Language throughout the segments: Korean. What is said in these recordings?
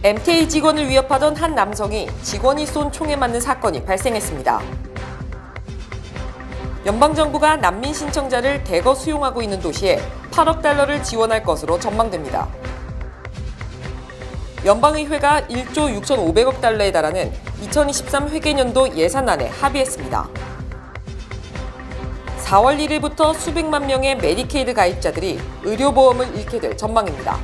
MTA 직원을 위협하던 한 남성이 직원이 쏜 총에 맞는 사건이 발생했습니다. 연방정부가 난민 신청자를 대거 수용하고 있는 도시에 8억 달러를 지원할 것으로 전망됩니다. 연방의회가 1조 6,500억 달러에 달하는 2023 회계년도 예산안에 합의했습니다. 4월 1일부터 수백만 명의 메디케이드 가입자들이 의료보험을 잃게 될 전망입니다.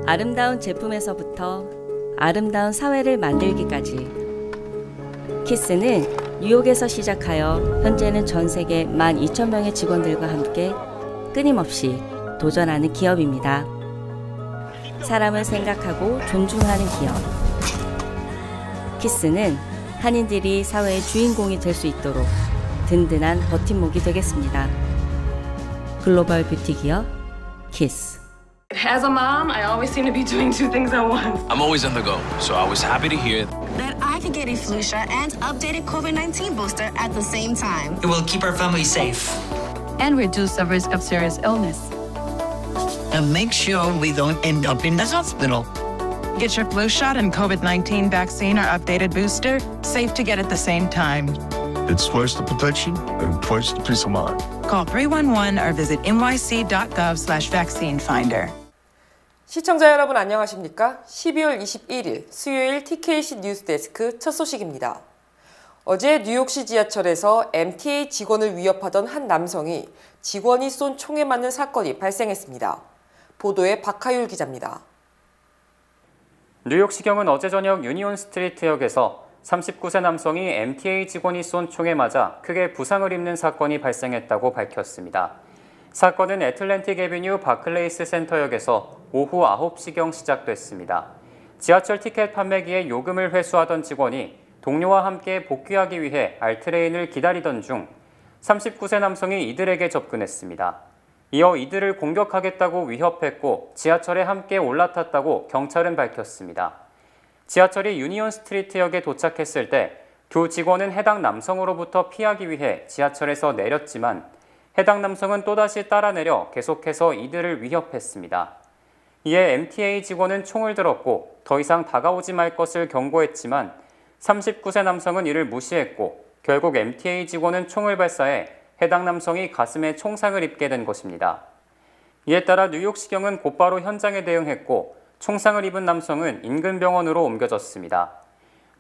아름다운 제품에서부터 아름다운 사회를 만들기까지 키스는 뉴욕에서 시작하여 현재는 전 세계 12,000명의 직원들과 함께 끊임없이 도전하는 기업입니다. 사람을 생각하고 존중하는 기업. 키스는 한인들이 사회의 주인공이 될 수 있도록 든든한 버팀목이 되겠습니다. 글로벌 뷰티 기업 키스. As a mom, I always seem to be doing two things at once. I'm always on the go, so I was happy to hear that I could get a flu shot and updated COVID-19 booster at the same time. It will keep our family safe. And reduce the risk of serious illness. And make sure we don't end up in the hospital. Get your flu shot and COVID-19 vaccine or updated booster, safe to get at the same time. It's twice the protection and twice the peace of mind. Call 311 or visit nyc.gov/vaccine-finder. 시청자 여러분 안녕하십니까? 12월 21일 수요일 TKC 뉴스데스크 첫 소식입니다. 어제 뉴욕시 지하철에서 MTA 직원을 위협하던 한 남성이 직원이 쏜 총에 맞는 사건이 발생했습니다. 보도에 박하율 기자입니다. 뉴욕시경은 어제 저녁 유니온 스트리트역에서 39세 남성이 MTA 직원이 쏜 총에 맞아 크게 부상을 입는 사건이 발생했다고 밝혔습니다. 사건은 애틀랜틱 애비뉴 바클레이스 센터역에서 오후 9시경 시작됐습니다. 지하철 티켓 판매기에 요금을 회수하던 직원이 동료와 함께 복귀하기 위해 알트레인을 기다리던 중 39세 남성이 이들에게 접근했습니다. 이어 이들을 공격하겠다고 위협했고 지하철에 함께 올라탔다고 경찰은 밝혔습니다. 지하철이 유니온 스트리트역에 도착했을 때 두 직원은 해당 남성으로부터 피하기 위해 지하철에서 내렸지만 해당 남성은 또다시 따라내려 계속해서 이들을 위협했습니다. 이에 MTA 직원은 총을 들었고 더 이상 다가오지 말 것을 경고했지만 39세 남성은 이를 무시했고 결국 MTA 직원은 총을 발사해 해당 남성이 가슴에 총상을 입게 된 것입니다. 이에 따라 뉴욕시경은 곧바로 현장에 대응했고 총상을 입은 남성은 인근 병원으로 옮겨졌습니다.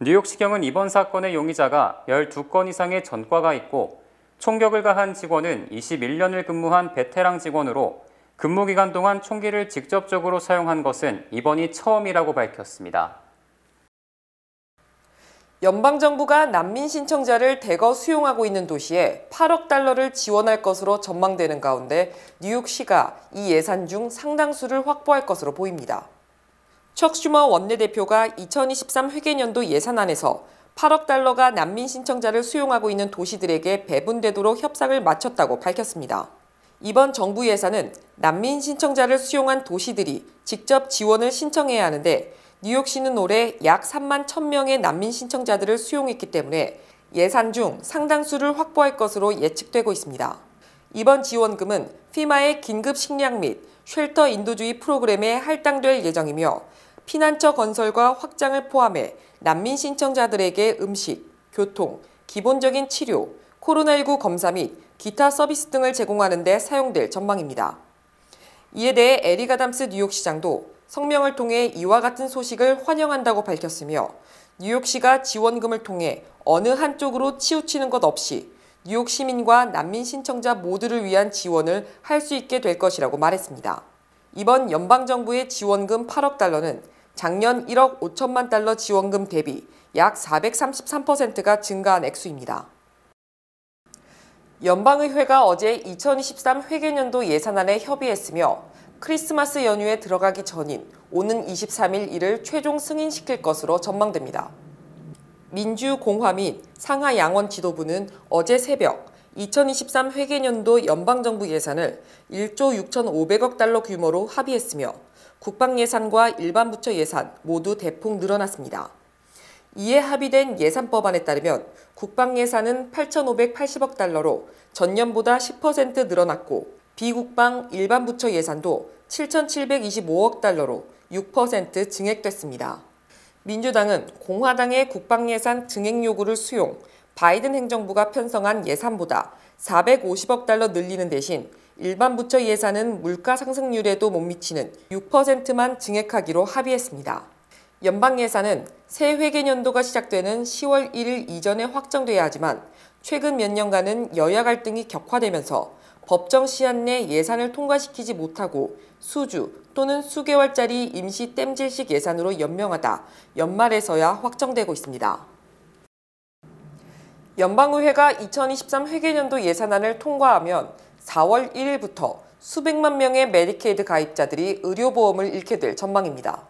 뉴욕시경은 이번 사건의 용의자가 12건 이상의 전과가 있고 총격을 가한 직원은 21년을 근무한 베테랑 직원으로 근무기간 동안 총기를 직접적으로 사용한 것은 이번이 처음이라고 밝혔습니다. 연방정부가 난민 신청자를 대거 수용하고 있는 도시에 8억 달러를 지원할 것으로 전망되는 가운데 뉴욕시가 이 예산 중 상당수를 확보할 것으로 보입니다. 척 슈머 원내대표가 2023 회계년도 예산안에서 8억 달러가 난민 신청자를 수용하고 있는 도시들에게 배분되도록 협상을 마쳤다고 밝혔습니다. 이번 정부 예산은 난민 신청자를 수용한 도시들이 직접 지원을 신청해야 하는데 뉴욕시는 올해 약 3만 1,000명의 난민 신청자들을 수용했기 때문에 예산 중 상당수를 확보할 것으로 예측되고 있습니다. 이번 지원금은 피마의 긴급 식량 및 쉘터 인도주의 프로그램에 할당될 예정이며 피난처 건설과 확장을 포함해 난민 신청자들에게 음식, 교통, 기본적인 치료, 코로나19 검사 및 기타 서비스 등을 제공하는 데 사용될 전망입니다. 이에 대해 에릭 아담스 뉴욕시장도 성명을 통해 이와 같은 소식을 환영한다고 밝혔으며 뉴욕시가 지원금을 통해 어느 한쪽으로 치우치는 것 없이 뉴욕 시민과 난민 신청자 모두를 위한 지원을 할 수 있게 될 것이라고 말했습니다. 이번 연방정부의 지원금 8억 달러는 작년 1억 5천만 달러 지원금 대비 약 433%가 증가한 액수입니다. 연방의회가 어제 2023 회계년도 예산안에 협의했으며 크리스마스 연휴에 들어가기 전인 오는 23일 이를 최종 승인시킬 것으로 전망됩니다. 민주, 공화 및 상하 양원 지도부는 어제 새벽 2023 회계년도 연방정부 예산을 1조 6,500억 달러 규모로 합의했으며 국방 예산과 일반 부처 예산 모두 대폭 늘어났습니다. 이에 합의된 예산법안에 따르면 국방 예산은 8,580억 달러로 전년보다 10% 늘어났고 비국방 일반 부처 예산도 7,725억 달러로 6% 증액됐습니다. 민주당은 공화당의 국방 예산 증액 요구를 수용, 바이든 행정부가 편성한 예산보다 450억 달러 늘리는 대신 일반 부처 예산은 물가 상승률에도 못 미치는 6%만 증액하기로 합의했습니다. 연방 예산은 새 회계년도가 시작되는 10월 1일 이전에 확정돼야 하지만 최근 몇 년간은 여야 갈등이 격화되면서 법정 시한 내 예산을 통과시키지 못하고 수주 또는 수개월짜리 임시 땜질식 예산으로 연명하다 연말에서야 확정되고 있습니다. 연방의회가 2023 회계년도 예산안을 통과하면 4월 1일부터 수백만 명의 메디케이드 가입자들이 의료보험을 잃게 될 전망입니다.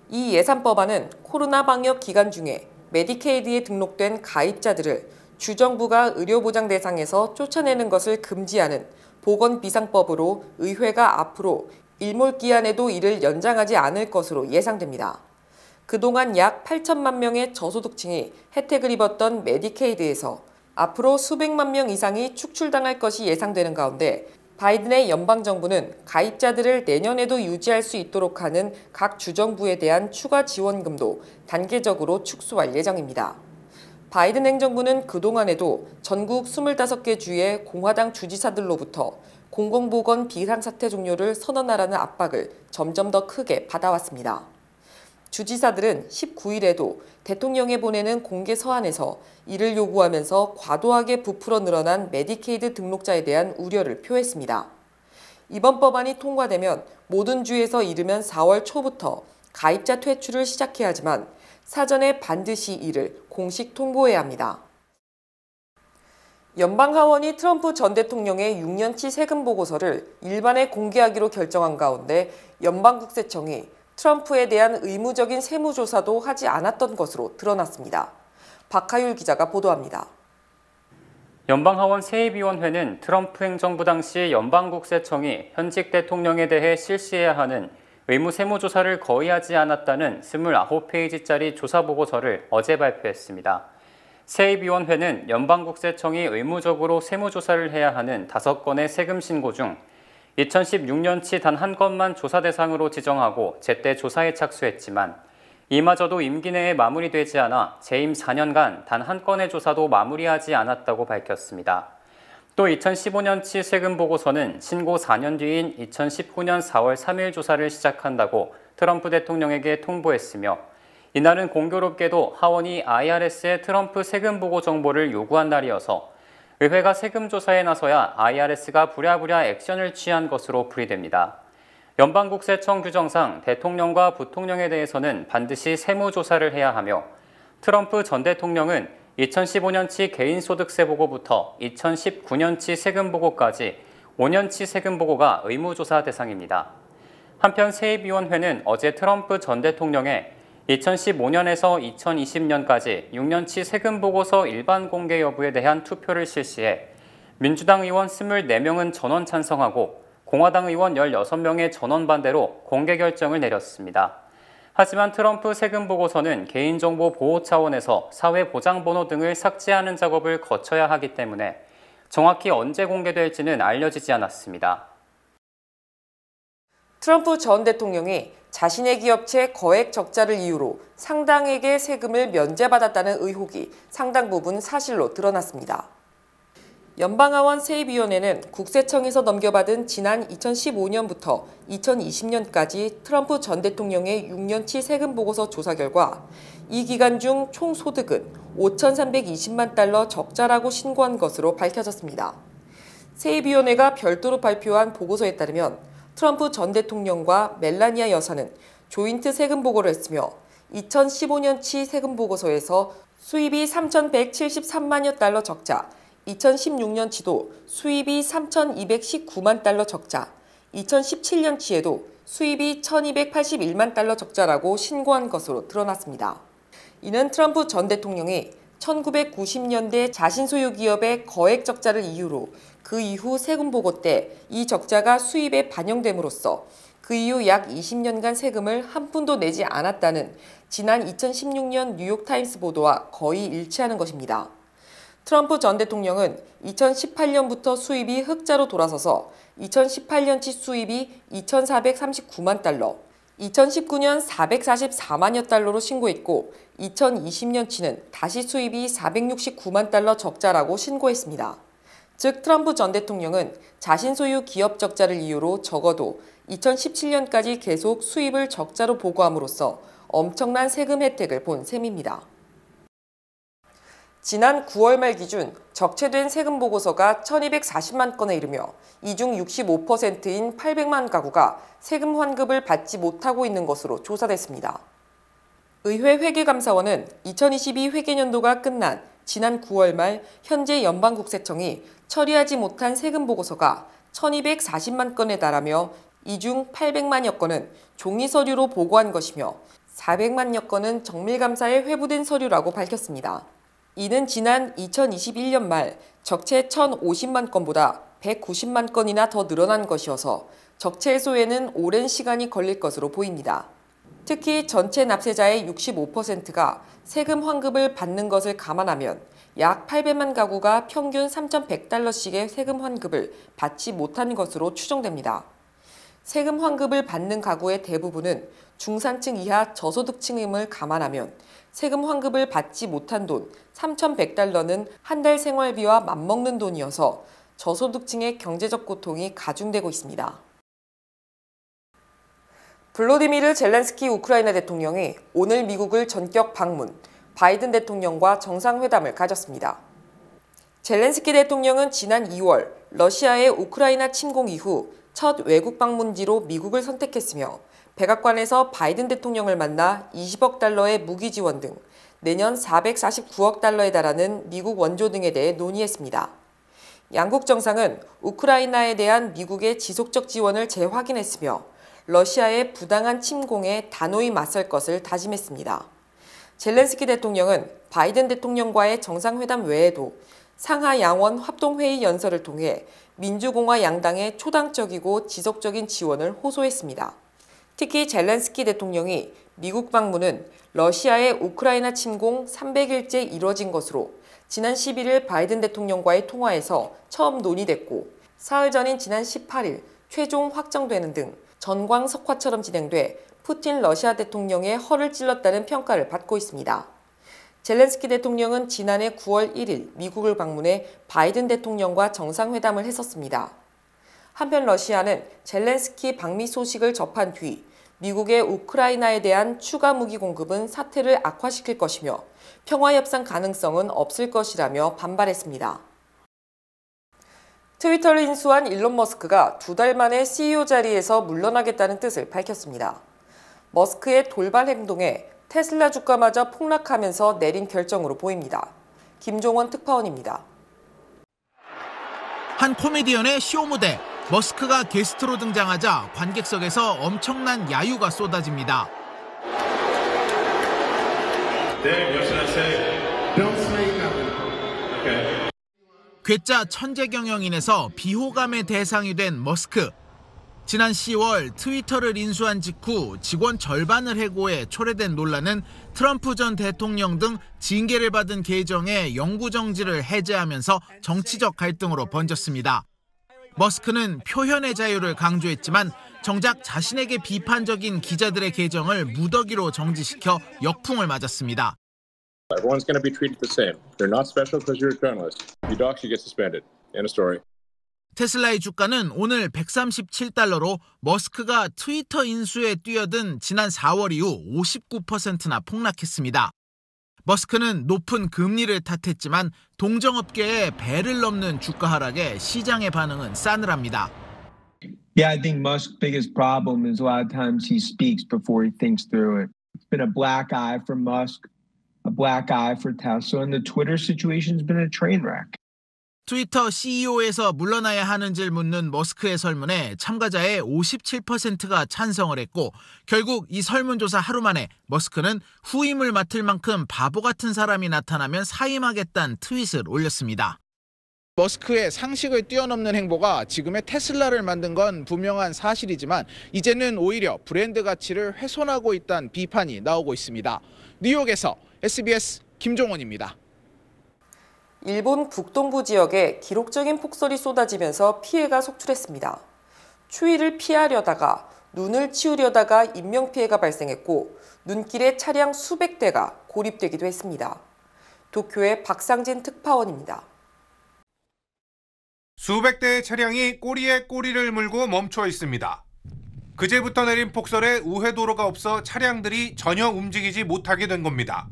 이 예산법안은 코로나 방역 기간 중에 메디케이드에 등록된 가입자들을 주정부가 의료보장 대상에서 쫓아내는 것을 금지하는 보건비상법으로 의회가 앞으로 일몰기한에도 이를 연장하지 않을 것으로 예상됩니다. 그동안 약 8천만 명의 저소득층이 혜택을 입었던 메디케이드에서 앞으로 수백만 명 이상이 축출당할 것이 예상되는 가운데 바이든의 연방정부는 가입자들을 내년에도 유지할 수 있도록 하는 각 주정부에 대한 추가 지원금도 단계적으로 축소할 예정입니다. 바이든 행정부는 그동안에도 전국 25개 주의 공화당 주지사들로부터 공공보건 비상사태 종료를 선언하라는 압박을 점점 더 크게 받아왔습니다. 주지사들은 19일에도 대통령에 보내는 공개 서한에서 이를 요구하면서 과도하게 부풀어 늘어난 메디케이드 등록자에 대한 우려를 표했습니다. 이번 법안이 통과되면 모든 주에서 이르면 4월 초부터 가입자 퇴출을 시작해야 하지만 사전에 반드시 이를 공식 통보해야 합니다. 연방하원이 트럼프 전 대통령의 6년치 세금 보고서를 일반에 공개하기로 결정한 가운데 연방국세청이 트럼프에 대한 의무적인 세무조사도 하지 않았던 것으로 드러났습니다. 박하율 기자가 보도합니다. 연방하원 세입위원회는 트럼프 행정부 당시 연방국세청이 현직 대통령에 대해 실시해야 하는 의무 세무조사를 거의 하지 않았다는 29페이지짜리 조사보고서를 어제 발표했습니다. 세입위원회는 연방국세청이 의무적으로 세무조사를 해야 하는 5건의 세금 신고 중 2016년치 단 한 건만 조사 대상으로 지정하고 제때 조사에 착수했지만 이마저도 임기 내에 마무리되지 않아 재임 4년간 단 한 건의 조사도 마무리하지 않았다고 밝혔습니다. 또 2015년치 세금 보고서는 신고 4년 뒤인 2019년 4월 3일 조사를 시작한다고 트럼프 대통령에게 통보했으며 이날은 공교롭게도 하원이 IRS의 트럼프 세금 보고 정보를 요구한 날이어서 의회가 세금 조사에 나서야 IRS가 부랴부랴 액션을 취한 것으로 풀이됩니다. 연방국세청 규정상 대통령과 부통령에 대해서는 반드시 세무조사를 해야 하며 트럼프 전 대통령은 2015년치 개인소득세 보고부터 2019년치 세금 보고까지 5년치 세금 보고가 의무조사 대상입니다. 한편 세입위원회는 어제 트럼프 전 대통령의 2015년에서 2020년까지 6년치 세금 보고서 일반 공개 여부에 대한 투표를 실시해 민주당 의원 24명은 전원 찬성하고 공화당 의원 16명의 전원 반대로 공개 결정을 내렸습니다. 하지만 트럼프 세금 보고서는 개인정보 보호 차원에서 사회보장번호 등을 삭제하는 작업을 거쳐야 하기 때문에 정확히 언제 공개될지는 알려지지 않았습니다. 트럼프 전 대통령이 자신의 기업체 거액 적자를 이유로 상당에게 세금을 면제받았다는 의혹이 상당 부분 사실로 드러났습니다. 연방하원 세입위원회는 국세청에서 넘겨받은 지난 2015년부터 2020년까지 트럼프 전 대통령의 6년치 세금 보고서 조사 결과 이 기간 중 총 소득은 5,320만 달러 적자라고 신고한 것으로 밝혀졌습니다. 세입위원회가 별도로 발표한 보고서에 따르면 트럼프 전 대통령과 멜라니아 여사는 조인트 세금 보고를 했으며 2015년치 세금 보고서에서 수입이 3,173만여 달러 적자, 2016년치도 수입이 3,219만 달러 적자, 2017년치에도 수입이 1,281만 달러 적자라고 신고한 것으로 드러났습니다. 이는 트럼프 전 대통령이 1990년대 자신 소유 기업의 거액 적자를 이유로 그 이후 세금 보고 때 이 적자가 수입에 반영됨으로써 그 이후 약 20년간 세금을 한 푼도 내지 않았다는 지난 2016년 뉴욕타임스 보도와 거의 일치하는 것입니다. 트럼프 전 대통령은 2018년부터 수입이 흑자로 돌아서서 2018년치 수입이 2,439만 달러, 2019년 444만여 달러로 신고했고 2020년치는 다시 수입이 469만 달러 적자라고 신고했습니다. 즉 트럼프 전 대통령은 자신 소유 기업 적자를 이유로 적어도 2017년까지 계속 수입을 적자로 보고함으로써 엄청난 세금 혜택을 본 셈입니다. 지난 9월 말 기준 적체된 세금 보고서가 1,240만 건에 이르며 이 중 65%인 800만 가구가 세금 환급을 받지 못하고 있는 것으로 조사됐습니다. 의회 회계감사원은 2022 회계년도가 끝난 지난 9월 말 현재 연방국세청이 처리하지 못한 세금 보고서가 1,240만 건에 달하며 이 중 800만여 건은 종이 서류로 보고한 것이며 400만여 건은 정밀감사에 회부된 서류라고 밝혔습니다. 이는 지난 2021년 말 적체 1,050만 건보다 190만 건이나 더 늘어난 것이어서 적체 해소에는 오랜 시간이 걸릴 것으로 보입니다. 특히 전체 납세자의 65%가 세금 환급을 받는 것을 감안하면 약 800만 가구가 평균 3,100달러씩의 세금 환급을 받지 못한 것으로 추정됩니다. 세금 환급을 받는 가구의 대부분은 중산층 이하 저소득층임을 감안하면 세금 환급을 받지 못한 돈 3,100달러는 한 달 생활비와 맞먹는 돈이어서 저소득층의 경제적 고통이 가중되고 있습니다. 블로디미르 젤렌스키 우크라이나 대통령이 오늘 미국을 전격 방문, 바이든 대통령과 정상회담을 가졌습니다. 젤렌스키 대통령은 지난 2월 러시아의 우크라이나 침공 이후 첫 외국 방문지로 미국을 선택했으며 백악관에서 바이든 대통령을 만나 20억 달러의 무기 지원 등 내년 449억 달러에 달하는 미국 원조 등에 대해 논의했습니다. 양국 정상은 우크라이나에 대한 미국의 지속적 지원을 재확인했으며 러시아의 부당한 침공에 단호히 맞설 것을 다짐했습니다. 젤렌스키 대통령은 바이든 대통령과의 정상회담 외에도 상하 양원 합동회의 연설을 통해 민주공화 양당의 초당적이고 지속적인 지원을 호소했습니다. 특히 젤렌스키 대통령이 미국 방문은 러시아의 우크라이나 침공 300일째 이뤄진 것으로 지난 11일 바이든 대통령과의 통화에서 처음 논의됐고 사흘 전인 지난 18일 최종 확정되는 등 전광석화처럼 진행돼 푸틴 러시아 대통령의 허를 찔렀다는 평가를 받고 있습니다. 젤렌스키 대통령은 지난해 9월 1일 미국을 방문해 바이든 대통령과 정상회담을 했었습니다. 한편 러시아는 젤렌스키 방미 소식을 접한 뒤 미국의 우크라이나에 대한 추가 무기 공급은 사태를 악화시킬 것이며 평화협상 가능성은 없을 것이라며 반발했습니다. 트위터를 인수한 일론 머스크가 2달 만에 CEO 자리에서 물러나겠다는 뜻을 밝혔습니다. 머스크의 돌발 행동에 테슬라 주가마저 폭락하면서 내린 결정으로 보입니다. 김종원 특파원입니다. 한 코미디언의 쇼 무대, 머스크가 게스트로 등장하자 관객석에서 엄청난 야유가 쏟아집니다. 괴짜 천재 경영인에서 비호감의 대상이 된 머스크. 지난 10월 트위터를 인수한 직후 직원 절반을 해고해 초래된 논란은 트럼프 전 대통령 등 징계를 받은 계정의 영구정지를 해제하면서 정치적 갈등으로 번졌습니다. 머스크는 표현의 자유를 강조했지만 정작 자신에게 비판적인 기자들의 계정을 무더기로 정지시켜 역풍을 맞았습니다. Everyone's going to be treated the same. They're not special because you're a journalist. You dog should get suspended. End of story. 테슬라의 주가는 오늘 137달러로 머스크가 트위터 인수에 뛰어든 지난 4월 이후 59%나 폭락했습니다. 머스크는 높은 금리를 탓했지만 동정업계의 배를 넘는 주가 하락에 시장의 반응은 싸늘합니다. Yeah, I think Musk's biggest problem is a lot of times he speaks before he thinks through it. It's been a black eye for Musk, a black eye for Tesla, and the Twitter situation's been a train wreck. 트위터 CEO에서 물러나야 하는지를 묻는 머스크의 설문에 참가자의 57%가 찬성을 했고 결국 이 설문조사 하루 만에 머스크는 후임을 맡을 만큼 바보 같은 사람이 나타나면 사임하겠다는 트윗을 올렸습니다. 머스크의 상식을 뛰어넘는 행보가 지금의 테슬라를 만든 건 분명한 사실이지만 이제는 오히려 브랜드 가치를 훼손하고 있다는 비판이 나오고 있습니다. 뉴욕에서 SBS 김종원입니다. 일본 북동부 지역에 기록적인 폭설이 쏟아지면서 피해가 속출했습니다. 추위를 피하려다가 눈을 치우려다가 인명피해가 발생했고 눈길에 차량 수백 대가 고립되기도 했습니다. 도쿄의 박상진 특파원입니다. 수백 대의 차량이 꼬리에 꼬리를 물고 멈춰 있습니다. 그제부터 내린 폭설에 우회도로가 없어 차량들이 전혀 움직이지 못하게 된 겁니다.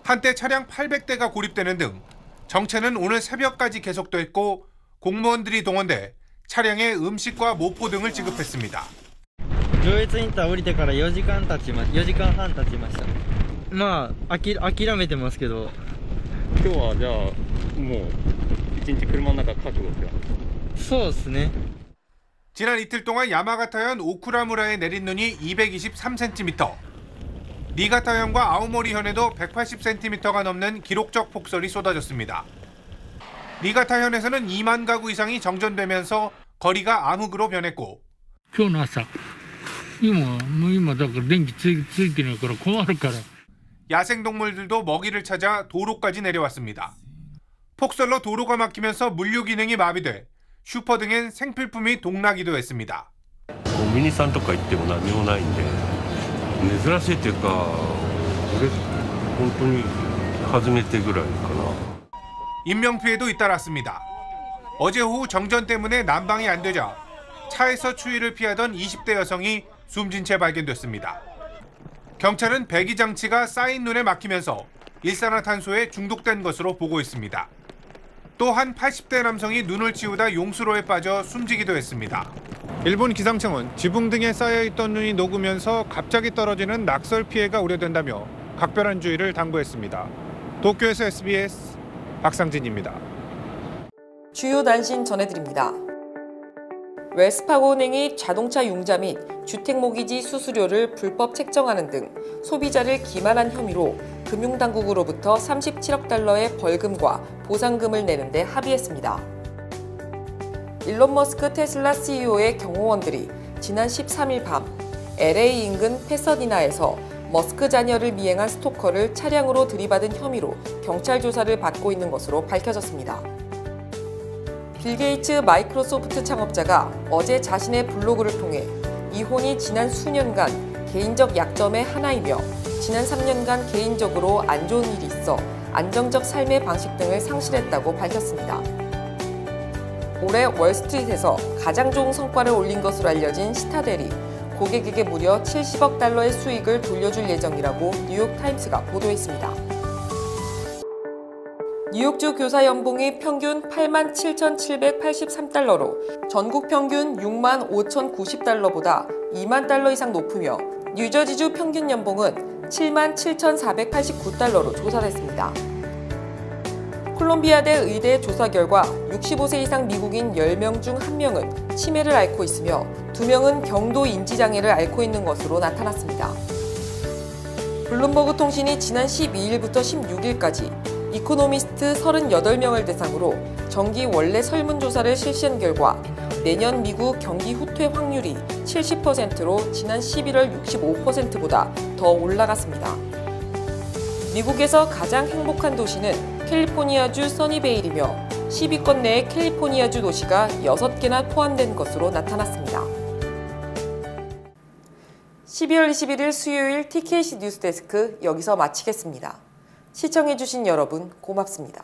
한때 차량 800대가 고립되는 등 정체는 오늘 새벽까지 계속됐고 공무원들이 동원돼 차량에 음식과 모포 등을 지급했습니다. 上越インター降りてから4時間半経ちました。まあ諦めてますけど。今日はじゃあもう一日車の中覚悟ですか？そうですね。 지난 이틀 동안 야마가타현 오쿠라무라에 내린 눈이 223cm, 니가타현과 아오모리현에도 180cm가 넘는 기록적 폭설이 쏟아졌습니다. 니가타현에서는 2만 가구 이상이 정전되면서 거리가 암흑으로 변했고 今日の朝今だから電気ついてないから困るから 야생동물들도 먹이를 찾아 도로까지 내려왔습니다. 폭설로 도로가 막히면서 물류 기능이 마비돼 슈퍼 등엔 생필품이 동나기도 했습니다. コンビニさんとか行っても何もないんで珍しいというか俺本当に初めてぐらいかな. 인명피해도 잇따랐습니다. 어제 오후 정전 때문에 난방이 안 되자 차에서 추위를 피하던 20대 여성이 숨진 채 발견됐습니다. 경찰은 배기 장치가 쌓인 눈에 막히면서 일산화탄소에 중독된 것으로 보고 있습니다. 또 한 80대 남성이 눈을 치우다 용수로에 빠져 숨지기도 했습니다. 일본 기상청은 지붕 등에 쌓여있던 눈이 녹으면서 갑자기 떨어지는 낙설 피해가 우려된다며 각별한 주의를 당부했습니다. 도쿄에서 SBS 박상진입니다. 주요 단신 전해드립니다. 웰스파고은행이 자동차 융자 및 주택모기지 수수료를 불법 책정하는 등 소비자를 기만한 혐의로 금융당국으로부터 37억 달러의 벌금과 보상금을 내는 데 합의했습니다. 일론 머스크 테슬라 CEO의 경호원들이 지난 13일 밤 LA 인근 패서디나에서 머스크 자녀를 미행한 스토커를 차량으로 들이받은 혐의로 경찰 조사를 받고 있는 것으로 밝혀졌습니다. 빌 게이츠 마이크로소프트 창업자가 어제 자신의 블로그를 통해 이혼이 지난 수년간 개인적 약점의 하나이며 지난 3년간 개인적으로 안 좋은 일이 있어 안정적 삶의 방식 등을 상실했다고 밝혔습니다. 올해 월스트리트에서 가장 좋은 성과를 올린 것으로 알려진 시타델이 고객에게 무려 70억 달러의 수익을 돌려줄 예정이라고 뉴욕타임스가 보도했습니다. 뉴욕주 교사 연봉이 평균 87,783달러로 전국 평균 65,090달러보다 2만 달러 이상 높으며 뉴저지주 평균 연봉은 77,489달러로 조사됐습니다. 콜롬비아대 의대 조사 결과 65세 이상 미국인 10명 중 1명은 치매를 앓고 있으며 2명은 경도 인지장애를 앓고 있는 것으로 나타났습니다. 블룸버그 통신이 지난 12일부터 16일까지 이코노미스트 38명을 대상으로 정기 원래 설문조사를 실시한 결과 내년 미국 경기 후퇴 확률이 70%로 지난 11월 65%보다 더 올라갔습니다. 미국에서 가장 행복한 도시는 캘리포니아주 써니베일이며 10위권 내에 캘리포니아주 도시가 6개나 포함된 것으로 나타났습니다. 12월 21일 수요일 TKC 뉴스데스크 여기서 마치겠습니다. 시청해주신 여러분 고맙습니다.